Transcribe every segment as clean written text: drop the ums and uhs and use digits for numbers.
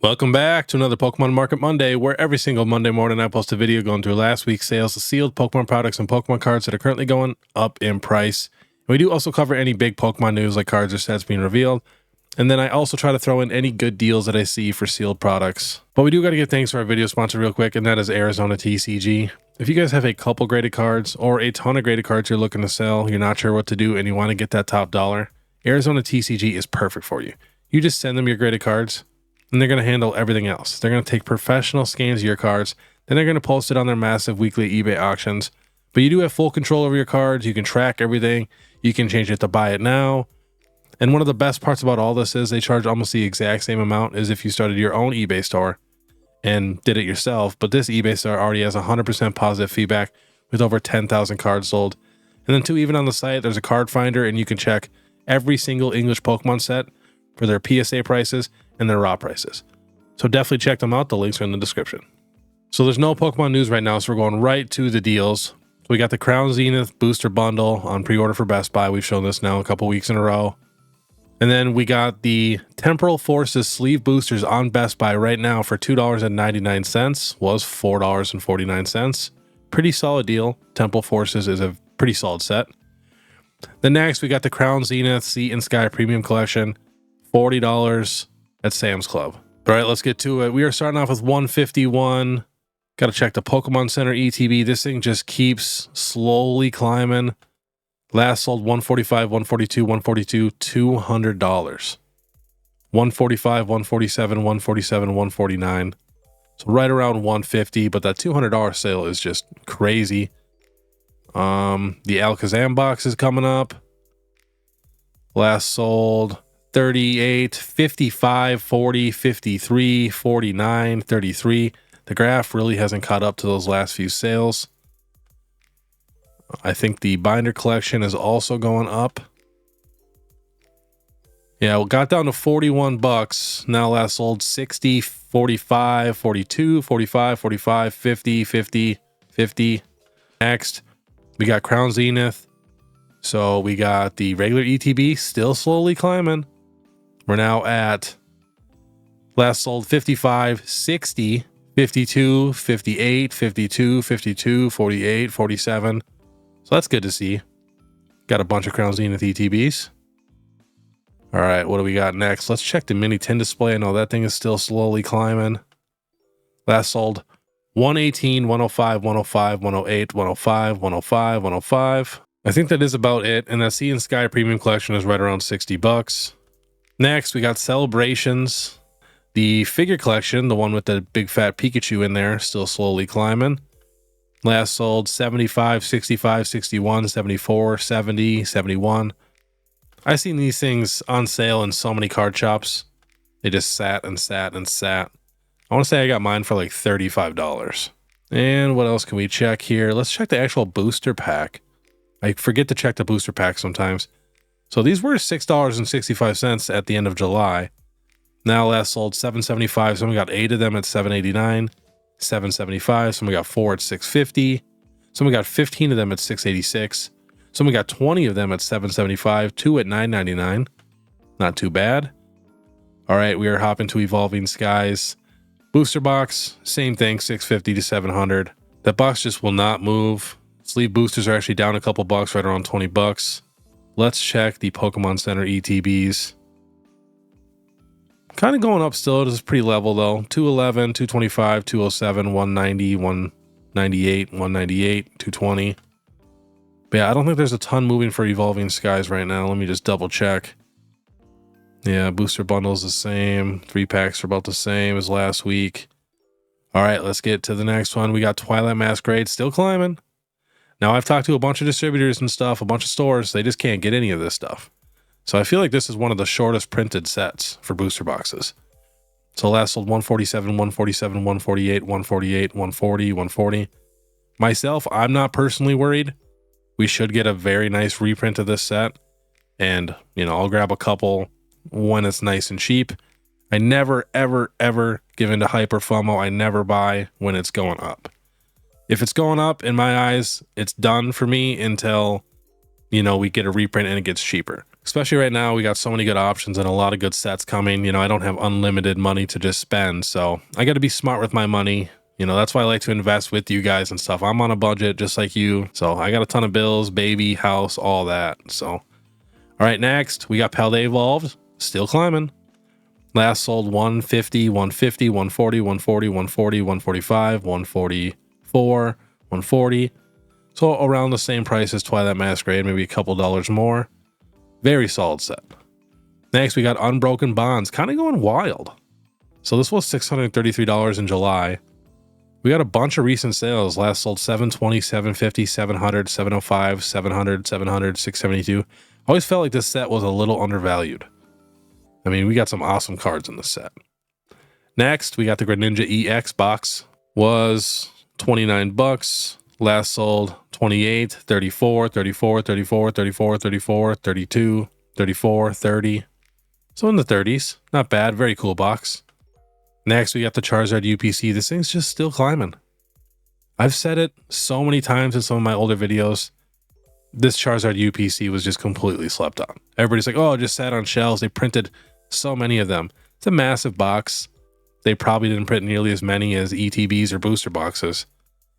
Welcome back to another Pokemon Market Monday, where every single Monday morning I post a video going through last week's sales of sealed Pokemon products and Pokemon cards that are currently going up in price. And we do also cover any big Pokemon news like cards or sets being revealed. And then I also try to throw in any good deals that I see for sealed products. But we do got to give thanks to our video sponsor real quick, and that is Arizona TCG. If you guys have a couple graded cards or a ton of graded cards you're looking to sell, you're not sure what to do, and you want to get that top dollar, Arizona TCG is perfect for you. You just send them your graded cards, and they're going to handle everything else. They're going to take professional scans of your cards, then they're going to post it on their massive weekly eBay auctions. But you do have full control over your cards. You can track everything. You can change it to buy it now. And one of the best parts about all this is they charge almost the exact same amount as if you started your own eBay store and did it yourself. But this eBay store already has 100% positive feedback with over 10,000 cards sold. And then too, even on the site, there's a card finder, and you can check every single English Pokemon set for their PSA prices and their raw prices. So definitely check them out. The links are in the description. So there's no Pokemon news right now, so we're going right to the deals. So we got the Crown Zenith booster bundle on pre-order for Best Buy. We've shown this now a couple weeks in a row. And then we got the Temporal Forces sleeve boosters on Best Buy right now for $2.99. Was $4.49. Pretty solid deal. Temporal Forces is a pretty solid set. Then next we got the Crown Zenith Sea and Sky Premium Collection. $40 at Sam's Club. All right, let's get to it. We are starting off with 151. Got to check the Pokemon Center ETB. This thing just keeps slowly climbing. Last sold 145, 142, 142, $200. 145, 147, 147, 149. So right around 150, but that $200 sale is just crazy. The Alakazam box is coming up. Last sold 38, 55, 40, 53, 49, 33. The graph really hasn't caught up to those last few sales. I think the binder collection is also going up. Yeah, it got down to 41 bucks. Now last sold 60, 45, 42, 45, 45, 50, 50, 50. Next, we got Crown Zenith. So we got the regular ETB still slowly climbing. We're now at last sold 55, 60, 52, 58, 52, 52, 48, 47. So that's good to see. Got a bunch of Crown Zenith ETBs. All right, what do we got next? Let's check the Mini 10 display. I know that thing is still slowly climbing. Last sold 118, 105, 105, 108, 105, 105, 105. I think that is about it. And that Sea and Sky Premium Collection is right around 60 bucks. Next, we got Celebrations. The figure collection, the one with the big fat Pikachu in there, still slowly climbing. Last sold 75, 65, 61, 74, 70, 71. I've seen these things on sale in so many card shops. They just sat and sat and sat. I want to say I got mine for like $35. And what else can we check here? Let's check the actual booster pack. I forget to check the booster pack sometimes. So these were $6.65 at the end of July. Now last sold $7.75. Someone got 8 of them at $7.89. $7.75. Someone got 4 at $6.50. Someone got 15 of them at $6.86. Someone got 20 of them at $7.75. 2 at $9.99. Not too bad. All right, we are hopping to Evolving Skies. Booster box, same thing, $650 to $700. That box just will not move. Sleeve boosters are actually down a couple bucks, right around 20 bucks. Let's check the Pokemon Center ETBs. Kind of going up still. It is pretty level though. 211, 225, 207, 190, 198, 198, 220. But yeah, I don't think there's a ton moving for Evolving Skies right now. Let me just double check. Yeah, booster bundle's the same. 3 packs are about the same as last week. All right, let's get to the next one. We got Twilight Masquerade still climbing. Now, I've talked to a bunch of distributors and stuff, a bunch of stores. They just can't get any of this stuff. So I feel like this is one of the shortest printed sets for booster boxes. So last sold 147, 147, 148, 148, 140, 140. Myself, I'm not personally worried. We should get a very nice reprint of this set. And, you know, I'll grab a couple when it's nice and cheap. I never, ever, ever give into hype or FOMO. I never buy when it's going up. If it's going up, in my eyes, it's done for me until, you know, we get a reprint and it gets cheaper. Especially right now, we got so many good options and a lot of good sets coming. You know, I don't have unlimited money to just spend, so I got to be smart with my money. You know, that's why I like to invest with you guys and stuff. I'm on a budget just like you, so I got a ton of bills, baby, house, all that. So, all right, next we got Paldea Evolved, still climbing. Last sold 150, 150, 140, 140, 140, 145, 144, 140. So around the same price as Twilight Masquerade, maybe a couple dollars more. Very solid set. Next, we got Unbroken Bonds, kind of going wild. So this was $633 in July. We got a bunch of recent sales. Last sold 720, 750, 700, 705, 700, 700, 672. Always felt like this set was a little undervalued. I mean, we got some awesome cards in this set. Next, we got the Greninja EX box. Was 29 bucks. Last sold 28, 34, 34, 34, 34, 34, 32, 34, 30. So in the 30s. Not bad. Very cool box. Next, we got the Charizard UPC. This thing's just still climbing. I've said it so many times in some of my older videos. This Charizard UPC was just completely slept on. Everybody's like, oh, it just sat on shelves. They printed so many of them. It's a massive box. They probably didn't print nearly as many as ETBs or booster boxes.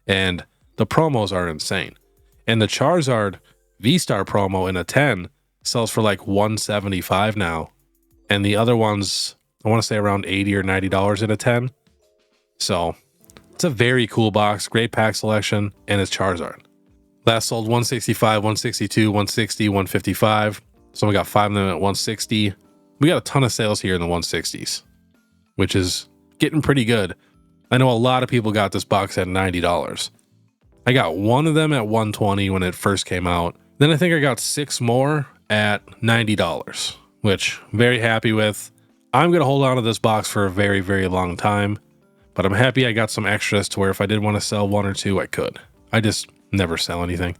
And the promos are insane. And the Charizard V-Star promo in a 10 sells for like $175 now. And the other ones, I want to say around $80 or $90 in a 10. So it's a very cool box, great pack selection, and it's Charizard. Last sold 165, 162, 160, 155. So we got 5 of them at 160. We got a ton of sales here in the 160s, which is getting pretty good. I know a lot of people got this box at $90. I got one of them at $120 when it first came out. Then I think I got 6 more at $90, which I'm very happy with. I'm going to hold on to this box for a very, very long time, but I'm happy I got some extras to where if I did want to sell 1 or 2, I could. I just never sell anything.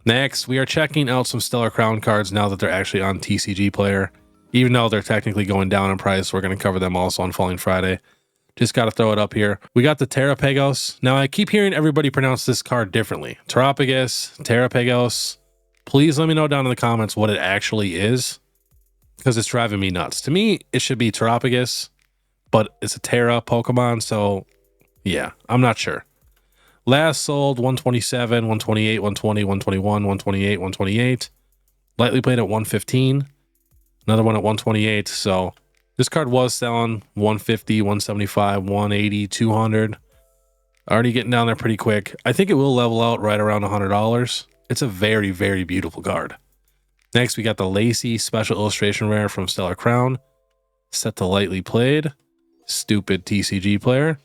Next, we are checking out some Stellar Crown cards now that they're actually on TCG Player. Even though they're technically going down in price, we're going to cover them also on Falling Friday. Just got to throw it up here. We got the Terrapagos. Now, I keep hearing everybody pronounce this card differently. Terrapagos, Terrapagos. Please let me know down in the comments what it actually is, because it's driving me nuts. To me, it should be Terrapagos, but it's a Terra Pokemon, so yeah, I'm not sure. Last sold 127, 128, 120, 121, 128, 128. Lightly played at 115. Another one at 128. So this card was selling 150, 175, 180, 200. Already getting down there pretty quick. I think it will level out right around $100. It's a very, very beautiful card. Next, we got the Lacey Special Illustration Rare from Stellar Crown. Set to lightly played. Stupid TCG Player.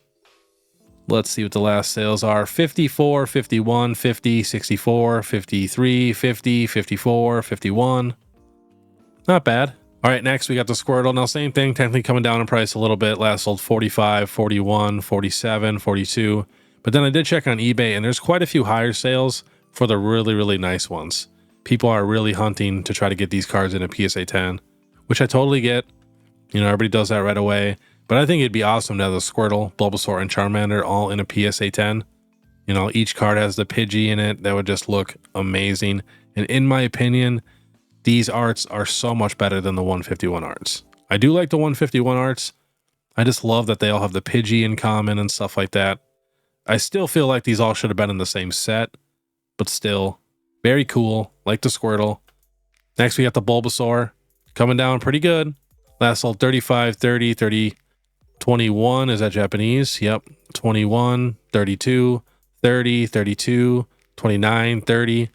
Let's see what the last sales are. 54, 51, 50, 64, 53, 50, 54, 51. Not bad. All right, next we got the Squirtle. Now, same thing, technically coming down in price a little bit. Last sold 45, 41, 47, 42. But then I did check on eBay, and there's quite a few higher sales for the really, really nice ones. People are really hunting to try to get these cards in a PSA 10, which I totally get. You know, everybody does that right away. But I think it'd be awesome to have the Squirtle, Bulbasaur, and Charmander all in a PSA 10. You know, each card has the Pidgey in it. That would just look amazing. And in my opinion, these arts are so much better than the 151 arts. I do like the 151 arts. I just love that they all have the Pidgey in common and stuff like that. I still feel like these all should have been in the same set, but still, very cool. Like the Squirtle. Next, we got the Bulbasaur. Coming down pretty good. Last sold 35, 30, 30, 21. Is that Japanese? Yep. 21, 32, 30, 32, 29, 30.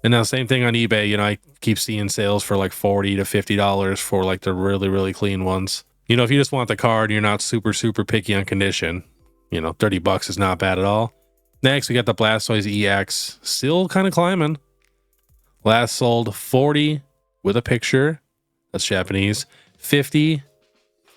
And now same thing on eBay. You know, I keep seeing sales for like $40 to $50 for like the really, really clean ones. You know, if you just want the card, you're not super, super picky on condition. You know, 30 bucks is not bad at all. Next, we got the Blastoise EX. Still kind of climbing. Last sold 40 with a picture. That's Japanese. 50,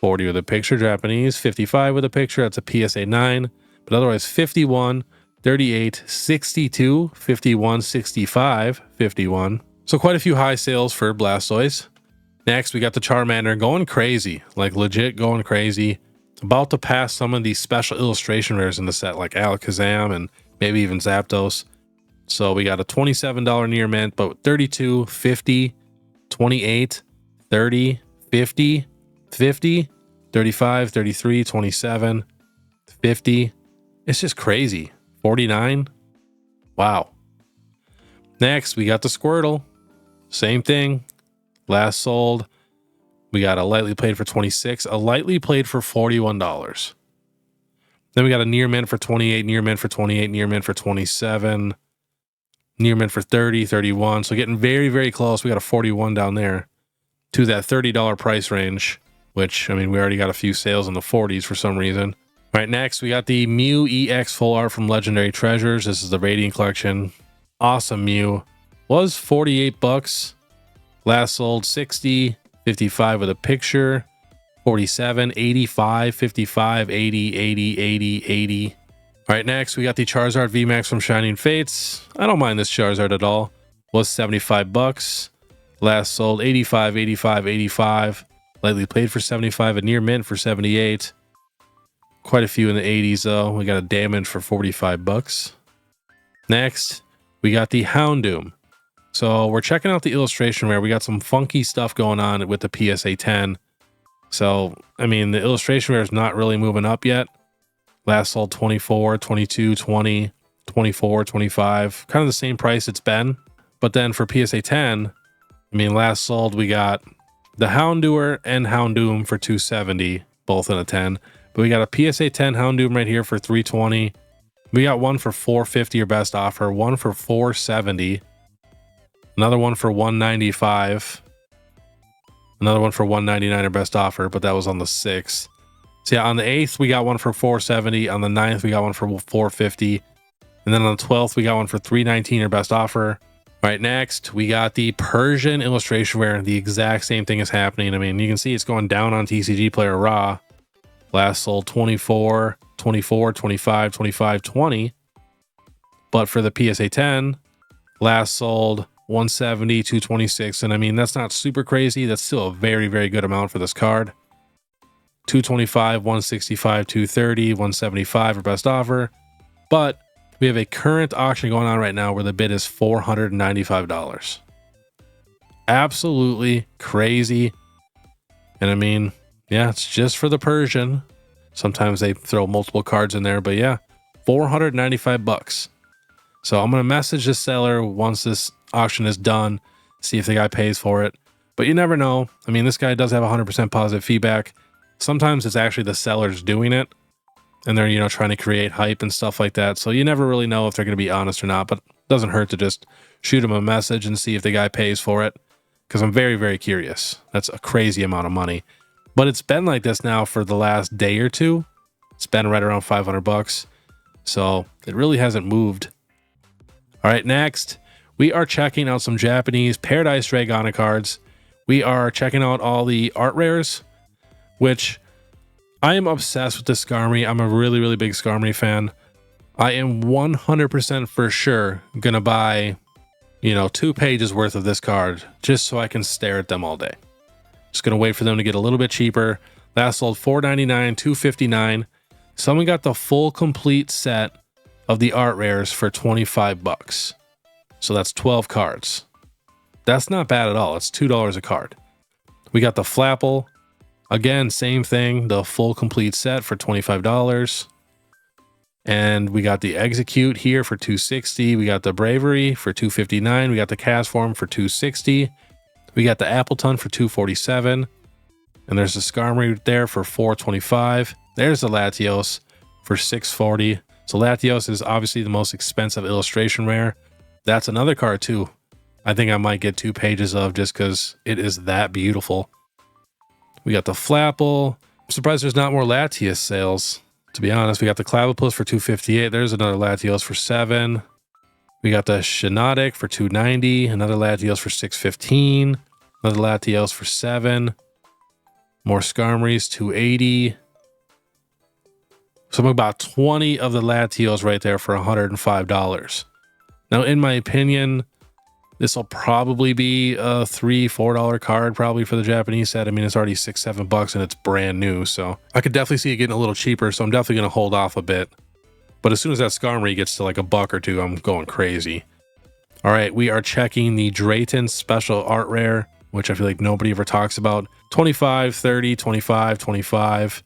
40 with a picture, Japanese. 55 with a picture. That's a PSA 9. But otherwise, 51, 38, 62, 51, 65, 51. So quite a few high sales for Blastoise. Next, we got the Charmander going crazy, like legit going crazy. About to pass some of these special illustration rares in the set, like Alakazam and maybe even Zapdos. So we got a $27 near mint, but 32, 50, 28, 30, 50, 50, 35, 33, 27, 50. It's just crazy. 49. Wow. Next, we got the Squirtle. Same thing. Last sold. We got a lightly played for 26, a lightly played for $41. Then we got a near mint for 28, near mint for 28, near mint for 27, near mint for 30, 31. So getting very, very close. We got a 41 down there to that $30 price range, which, I mean, we already got a few sales in the 40s for some reason. All right, next we got the Mew EX Full Art from Legendary Treasures. This is the Radiant Collection. Awesome Mew. Was 48 bucks. Last sold 60, 55 with a picture, 47, 85, 55, 80, 80, 80, 80. All right, next we got the Charizard VMAX from Shining Fates. I don't mind this Charizard at all. Was 75 bucks. Last sold 85, 85, 85. Lightly played for 75, a near mint for 78. Quite a few in the 80s though. We got a damage for 45 bucks. Next, we got the Houndoom. So we're checking out the illustration rare. We got some funky stuff going on with the PSA 10. So, I mean, the illustration rare is not really moving up yet. Last sold 24, 22, 20, 24, 25. Kind of the same price it's been. But then for PSA 10, I mean, last sold we got the Houndour and Houndoom for 270, both in a 10. But we got a PSA 10 Houndoom right here for 320. We got one for 450 or best offer, one for 470. Another one for 195. Another one for 199 or best offer, but that was on the 6th. So yeah, on the 8th, we got one for 470. On the 9th, we got one for 450. And then on the 12th, we got one for 319 or best offer. All right, next, we got the Persian illustration where the exact same thing is happening. I mean, you can see it's going down on TCG Player Raw. Last sold 24, 24, 25, 25, 20. But for the PSA 10, last sold 170, 226. And I mean, that's not super crazy. That's still a very, very good amount for this card. 225, 165, 230, 175 for best offer. But we have a current auction going on right now where the bid is $495. Absolutely crazy. And I mean, yeah, it's just for the Persian. Sometimes they throw multiple cards in there, but yeah, 495 bucks. So I'm going to message the seller once this auction is done, see if the guy pays for it. But you never know. I mean, this guy does have 100% positive feedback. Sometimes it's actually the sellers doing it and they're, you know, trying to create hype and stuff like that. So you never really know if they're going to be honest or not, but it doesn't hurt to just shoot him a message and see if the guy pays for it. Because I'm very, very curious. That's a crazy amount of money. But it's been like this now for the last day or two. It's been right around 500 bucks. So it really hasn't moved. All right, next, we are checking out some Japanese Paradise Dragonic cards. We are checking out all the art rares, which I am obsessed with this Skarmory. I'm a really, really big Skarmory fan. I am 100% for sure going to buy, you know, 2 pages worth of this card just so I can stare at them all day. Just going to wait for them to get a little bit cheaper. Last sold $499, $259. Someone got the full complete set of the art rares for 25 bucks. So that's 12 cards. That's not bad at all. It's $2 a card. We got the Flapple. Again, same thing. The full complete set for $25. And we got the Execute here for $260. We got the Bravery for $259. We got the Castform for $260. We got the Appleton for $247. And there's the Skarmory there for $425. There's the Latios for $640. So Latios is obviously the most expensive illustration rare. That's another card too. I think I might get 2 pages of just because it is that beautiful. We got the Flapple. I'm surprised there's not more Latios sales, to be honest. We got the Clavipus for $258. There's another Latios for $7. We got the Shiinotic for $290. Another Latios for $615. Another Latios for $7. More Skarmories, $280. So about 20 of the Latios right there for $105. Now, in my opinion, this will probably be a $3, $4 card probably for the Japanese set. I mean, it's already $6, $7 and it's brand new. So I could definitely see it getting a little cheaper. So I'm definitely going to hold off a bit. But as soon as that Skarmory gets to like $1 or $2, I'm going crazy. All right, we are checking the Drayton Special Art Rare. which I feel like nobody ever talks about. 25, 30, 25, 25.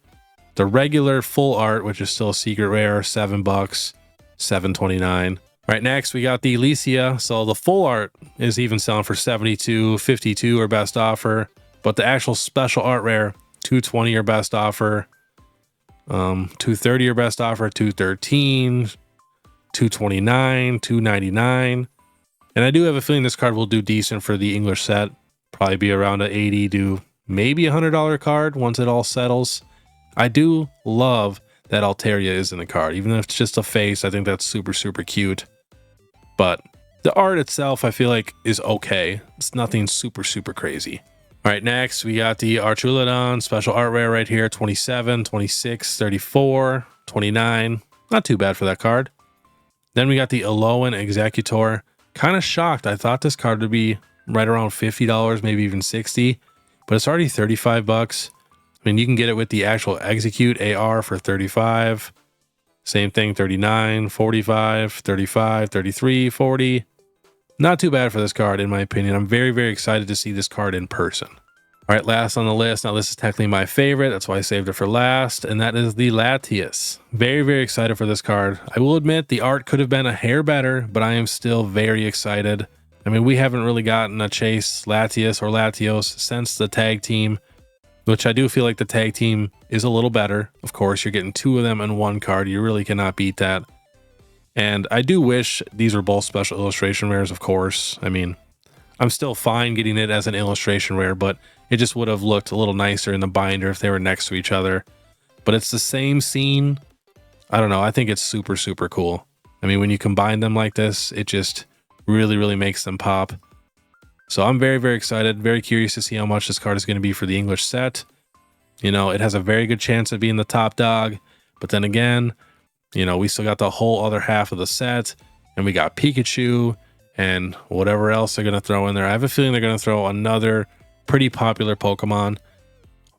The regular full art, which is still a secret rare, $7, $7.29. All right, next we got the Alicia. So the full art is even selling for $72, $52 or best offer, but the actual special art rare, $220 or best offer, $230 or best offer, $213, $229, $299. And I do have a feeling this card will do decent for the English set. Probably be around an $80 to maybe $100 card once it all settles. I do love that Altaria is in the card. Even if it's just a face, I think that's super, super cute. But the art itself, I feel like, is okay. It's nothing super, super crazy. All right, next we got the Archulodon special art rare right here. 27, 26, 34, 29. Not too bad for that card. Then we got the Alolan Executor. Kind of shocked. I thought this card would be right around $50, maybe even $60, but it's already $35. I mean, you can get it with the actual Execute AR for $35. Same thing, $39, $45, $35, $33, $40. Not too bad for this card, in my opinion. I'm very, very excited to see this card in person. All right, last on the list. Now, this is technically my favorite. That's why I saved it for last, and that is the Latias. Very, very excited for this card. I will admit the art could have been a hair better, but I am still very excited. I mean, we haven't really gotten a Chase Latias or Latios since the tag team, which I do feel like the tag team is a little better. Of course, you're getting two of them in one card. You really cannot beat that. And I do wish these were both special illustration rares, of course. I mean, I'm still fine getting it as an illustration rare, but it just would have looked a little nicer in the binder if they were next to each other. But it's the same scene. I don't know. I think it's super, super cool. I mean, when you combine them like this, it just really, really makes them pop. So I'm very, very excited. Very curious to see how much this card is going to be for the English set. You know, it has a very good chance of being the top dog. But then again, you know, we still got the whole other half of the set. And we got Pikachu and whatever else they're going to throw in there. I have a feeling they're going to throw another pretty popular Pokemon.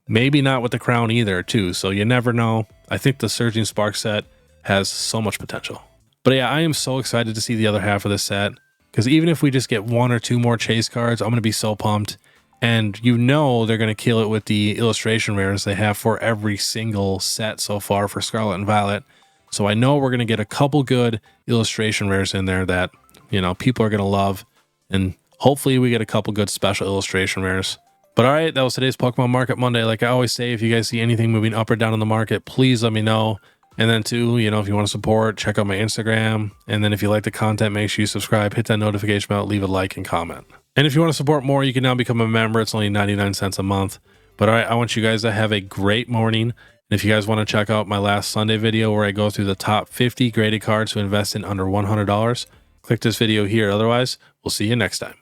Maybe not with the crown either, too. So you never know. I think the Surging Spark set has so much potential. But yeah, I am so excited to see the other half of this set. Because even if we just get one or two more chase cards, I'm going to be so pumped. And you know they're going to kill it with the illustration rares they have for every single set so far for Scarlet and Violet. So I know we're going to get a couple good illustration rares in there that, you know, people are going to love. And hopefully we get a couple good special illustration rares. But all right, that was today's Pokemon Market Monday. Like I always say, if you guys see anything moving up or down in the market, please let me know. And then too, you know, if you want to support, check out my Instagram. And then if you like the content, make sure you subscribe, hit that notification bell, leave a like and comment. And if you want to support more, you can now become a member. It's only 99 cents a month. But all right, I want you guys to have a great morning. And if you guys want to check out my last Sunday video where I go through the top 50 graded cards to invest in under $100, click this video here. Otherwise, we'll see you next time.